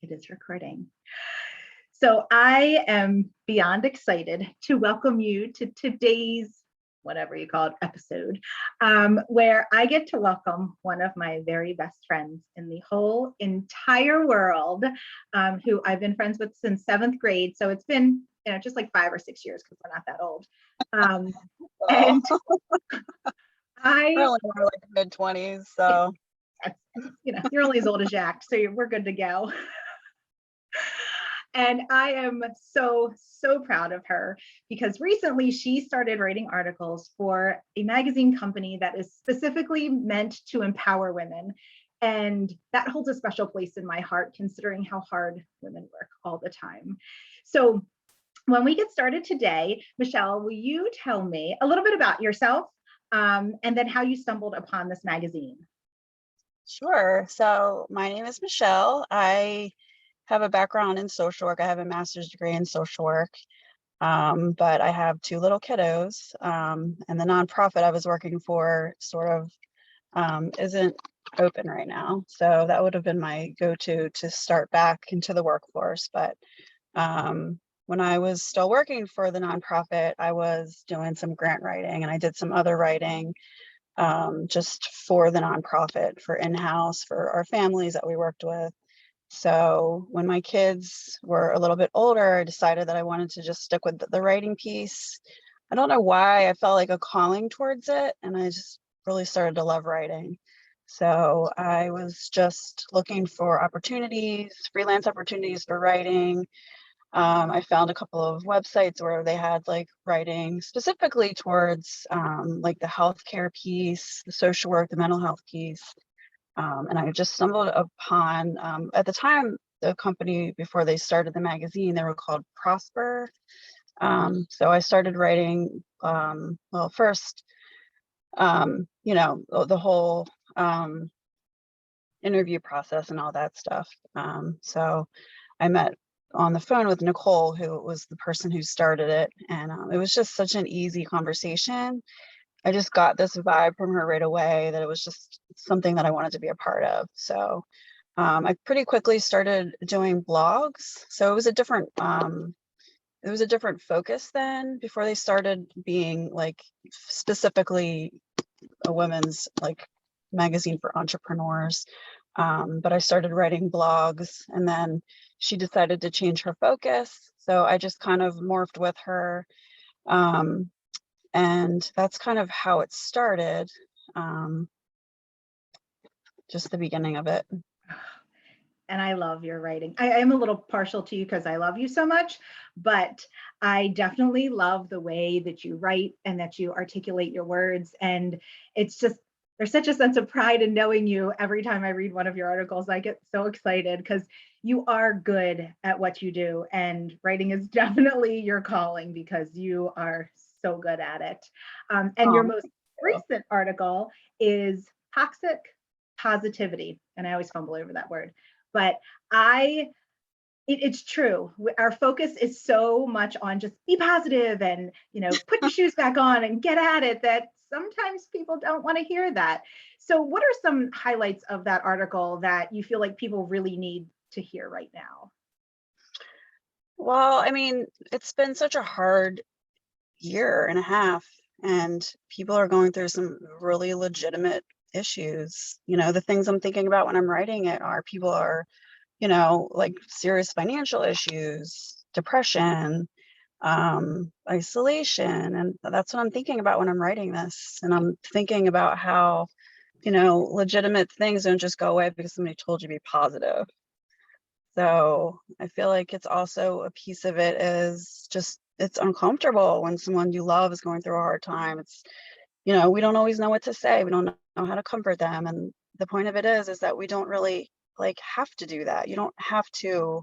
It is recording. So I am beyond excited to welcome you to today's, whatever you call it, episode, where I get to welcome one of my very best friends in the whole entire world, who I've been friends with since seventh grade. So it's been, just like 5 or 6 years because we're not that old. And We're I, only in our like mid-20s, so you're only as old as Jack, so we're good to go. And I am so, so proud of her because recently she started writing articles for a magazine company that is specifically meant to empower women. And that holds a special place in my heart, considering how hard women work all the time. So when we get started today, Michelle, will you tell me a little bit about yourself, and then how you stumbled upon this magazine? sure. So my name is Michelle. I have a background in social work. I have a master's degree in social work, but I have two little kiddos, and the nonprofit I was working for sort of isn't open right now. So that would have been my go-to to start back into the workforce. But when I was still working for the nonprofit, I was doing some grant writing and I did some other writing just for the nonprofit, for in-house, for our families that we worked with. So when my kids were a little bit older, I decided that I wanted to just stick with the writing piece. I don't know why I felt like a calling towards it, and I just really started to love writing. So I was just looking for opportunities, freelance opportunities for writing. I found a couple of websites where they had like writing specifically towards like the healthcare piece, the social work, the mental health piece. And I just stumbled upon, at the time, the company, before they started the magazine, they were called Prosper. So I started writing, well, first, the whole interview process and all that stuff. So I met on the phone with Nicole, who was the person who started it. And it was just such an easy conversation. I just got this vibe from her right away that it was just something that I wanted to be a part of. So I pretty quickly started doing blogs. So it was a different focus then, before they started being like specifically a women's like magazine for entrepreneurs. But I started writing blogs, and then she decided to change her focus. So I just kind of morphed with her. And that's kind of how it started, just the beginning of it. And I love your writing. I am a little partial to you because I love you so much, but I definitely love the way that you write and that you articulate your words. And it's just, there's such a sense of pride in knowing you. Every time I read one of your articles, I get so excited because you are good at what you do. And writing is definitely your calling because you are so good at it. And your most recent article is Toxic Positivity. And I always fumble over that word. But it's true. Our focus is so much on just be positive and, put your shoes back on and get at it, that sometimes people don't want to hear that. So what are some highlights of that article that you feel like people really need to hear right now? Well, I mean, it's been such a hard year and a half, and people are going through some really legitimate issues. The things I'm thinking about when I'm writing it are people are, like serious financial issues, depression, isolation. And that's what I'm thinking about when I'm writing this. And I'm thinking about how, legitimate things don't just go away because somebody told you to be positive. So I feel like it's also a piece of it is just, it's uncomfortable when someone you love is going through a hard time. It's, we don't always know what to say. We don't know how to comfort them. And the point of it is that we don't really like have to do that. You don't have to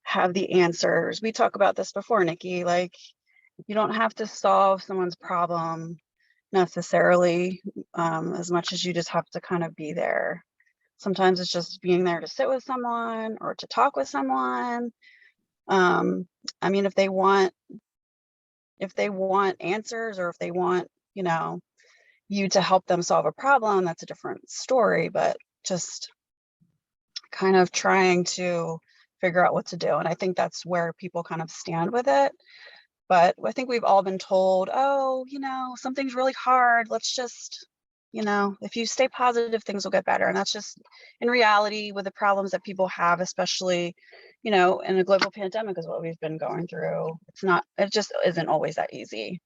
have the answers. We talk about this before, Nikki, like you don't have to solve someone's problem necessarily, as much as you just have to kind of be there. Sometimes it's just being there to sit with someone or to talk with someone. I mean, if they want answers, or if they want, you to help them solve a problem, that's a different story. But just kind of trying to figure out what to do. And I think that's where people kind of stand with it. But I think we've all been told, oh, something's really hard. Let's just, if you stay positive, things will get better. And that's just in reality with the problems that people have, especially, in a global pandemic is what we've been going through. It just isn't always that easy.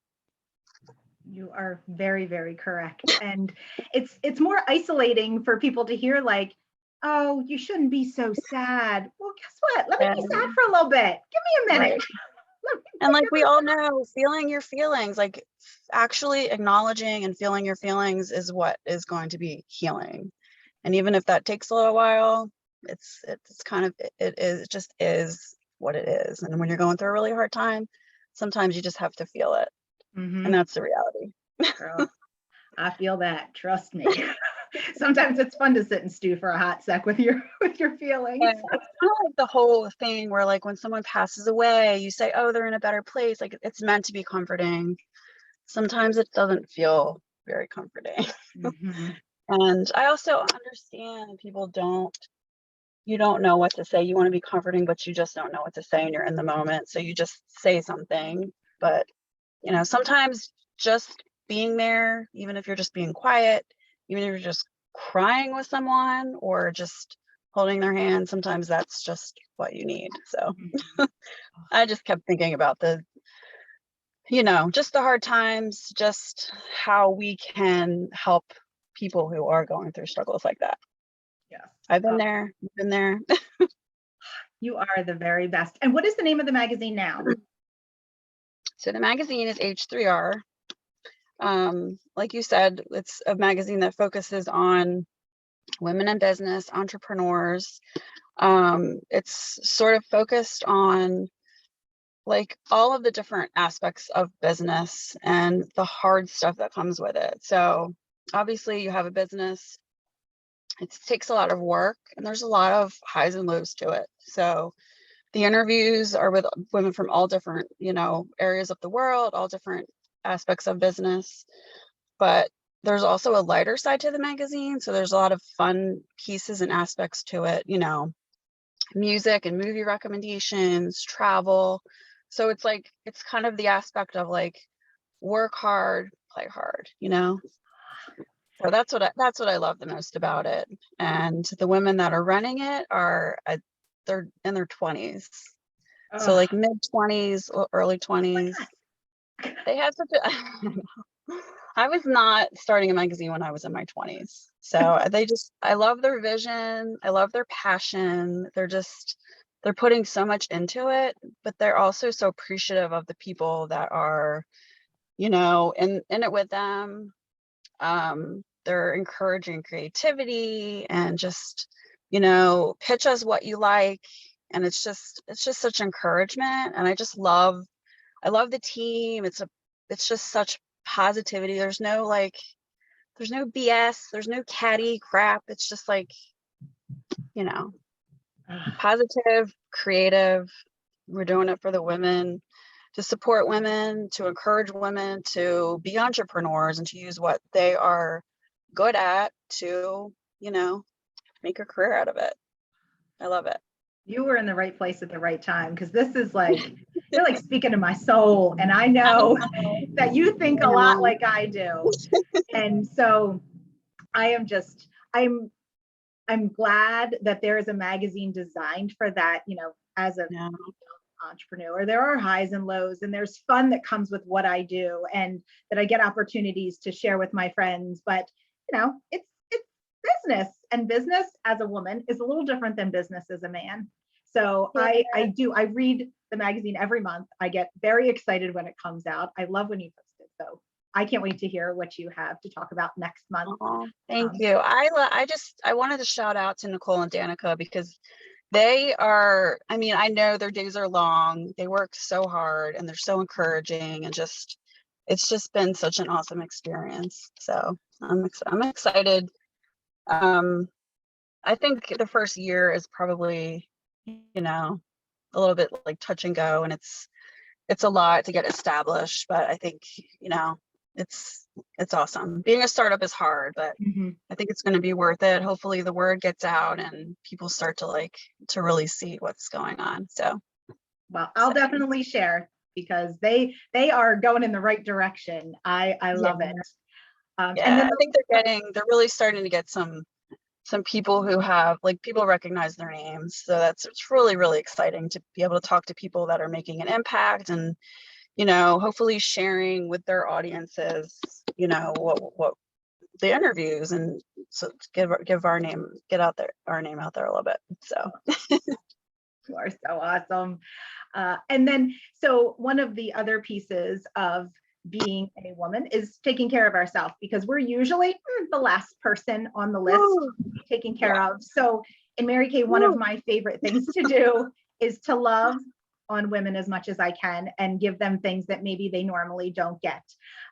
You are very, very correct. And it's more isolating for people to hear like, oh, you shouldn't be so sad. Well, guess what? Let me be sad for a little bit. Give me a minute. Right. And like we all know, feeling your feelings, like actually acknowledging and feeling your feelings is what is going to be healing. And even if that takes a little while, it's kind of, it just is what it is. And when you're going through a really hard time, sometimes you just have to feel it. And that's the reality. Girl, I feel that. Trust me. Sometimes it's fun to sit and stew for a hot sec with your feelings. Yeah, it's kind of like the whole thing where like when someone passes away, you say, oh, they're in a better place. Like it's meant to be comforting. Sometimes it doesn't feel very comforting. And I also understand people you don't know what to say. You want to be comforting, but you just don't know what to say and you're in the moment. So you just say something. But, sometimes just being there, even if you're just being quiet, even if you're just crying with someone or just holding their hand, sometimes that's just what you need. So I just kept thinking about just the hard times, just how we can help people who are going through struggles like that. Yes. I've been there. You've been there. You are the very best. And what is the name of the magazine now? So the magazine is H3R. Like you said, it's a magazine that focuses on women in business, entrepreneurs. It's sort of focused on like all of the different aspects of business and the hard stuff that comes with it. So obviously you have a business, it takes a lot of work and there's a lot of highs and lows to it. So the interviews are with women from all different, areas of the world, all different aspects of business. But there's also a lighter side to the magazine. So there's a lot of fun pieces and aspects to it, music and movie recommendations, travel. So it's kind of the aspect of like work hard, play hard, So that's what I love the most about it. And the women that are running it they're in their 20s. So like mid 20s, early 20s. They have such a I was not starting a magazine when I was in my 20s. So I love their vision. I love their passion. They're putting so much into it, but they're also so appreciative of the people that are, in it with them. They're encouraging creativity and just, pitch us what you like. And it's just such encouragement. And I love the team. It's just such positivity. There's no BS. There's no catty crap. It's just like, positive, creative. We're doing it for the women, to support women, to encourage women to be entrepreneurs and to use what they are good at to, make a career out of it. I love it. You were in the right place at the right time, because this is like, you're like speaking to my soul. And I know that you think a lot like I do. And so I'm glad that there is a magazine designed for that, as an entrepreneur. There are highs and lows, and there's fun that comes with what I do, and that I get opportunities to share with my friends. But, it's business, and business as a woman is a little different than business as a man. So I read the magazine every month. I get very excited when it comes out. I love when you post it. So I can't wait to hear what you have to talk about next month. Thank you. I wanted to shout out to Nicole and Danica, because they are, I know their days are long. They work so hard and they're so encouraging, and it's just been such an awesome experience. So I'm excited. I think the first year is probably, a little bit like touch and go, and it's a lot to get established, but I think, it's awesome. Being a startup is hard, but Mhm. I think it's going to be worth it. Hopefully the word gets out and people start to really see what's going on. So Well, I'll exciting. definitely share because they are going in the right direction. I Yeah. love it. And Yeah. then I think they're really starting to get some people who have, like, people recognize their names. So it's really, really exciting to be able to talk to people that are making an impact and, hopefully sharing with their audiences, what the interviews, and so give our name, get out there, our name out there a little bit. So you are so awesome. And then, so one of the other pieces of being a woman is taking care of ourselves because we're usually the last person on the list Woo. to be taken care Yeah. of. So in Mary Kay, one of Woo. my favorite things to do is to love on women as much as I can and give them things that maybe they normally don't get.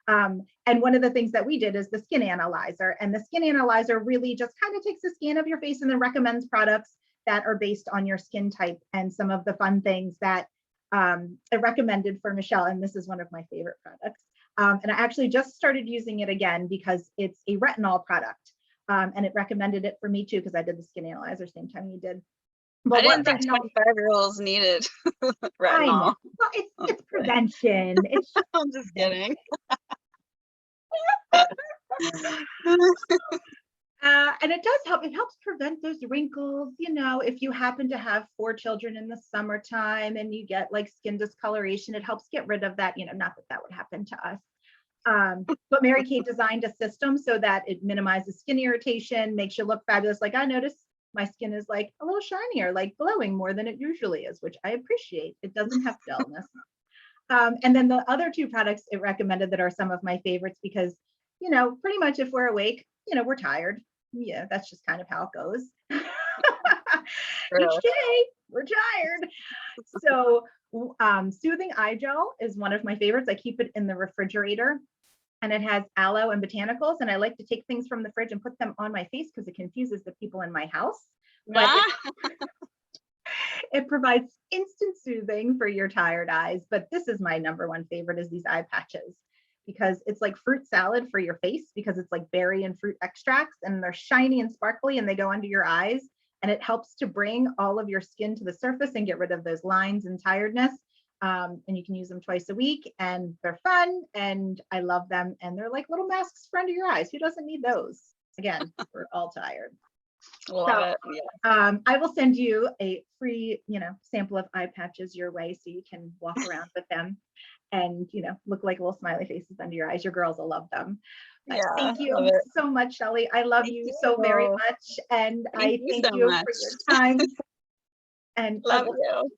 And one of the things that we did is the skin analyzer. And the skin analyzer really just kind of takes a scan of your face and then recommends products that are based on your skin type and some of the fun things that I recommended for Michelle. And this is one of my favorite products. And I actually just started using it again because it's a retinol product. And it recommended it for me too, because I did the skin analyzer same time you did. I But what didn't think retinol, 25-year-olds needed I know. retinol. Well, it's prevention. It's I'm just kidding. and it does help. It helps prevent those wrinkles. If you happen to have 4 children in the summertime and you get like skin discoloration, it helps get rid of that. Not that that would happen to us. But Mary Kay designed a system so that it minimizes skin irritation, makes you look fabulous. Like I noticed my skin is like a little shinier, like glowing more than it usually is, which I appreciate. It doesn't have dullness. And then the other 2 products it recommended that are some of my favorites because, pretty much if we're awake, we're tired. Yeah, that's just kind of how it goes. Each True. day we're tired. So soothing eye gel is one of my favorites. I keep it in the refrigerator and it has aloe and botanicals. And I like to take things from the fridge and put them on my face because it confuses the people in my house. But it provides instant soothing for your tired eyes. But this is my number one favorite is these eye patches because it's like fruit salad for your face because it's like berry and fruit extracts and they're shiny and sparkly and they go under your eyes. And it helps to bring all of your skin to the surface and get rid of those lines and tiredness. And you can use them twice a week and they're fun and I love them. And they're like little masks for under your eyes. Who doesn't need those? Again, we're all tired. Love it. Yeah. I will send you a free, sample of eye patches your way so you can walk around with them and, look like little smiley faces under your eyes. Your girls will love them. But Yeah. thank Love you it. so much, Shelly. I love Thank you so very you. much. And Thank I you thank so you much. for your time. And I Love will you.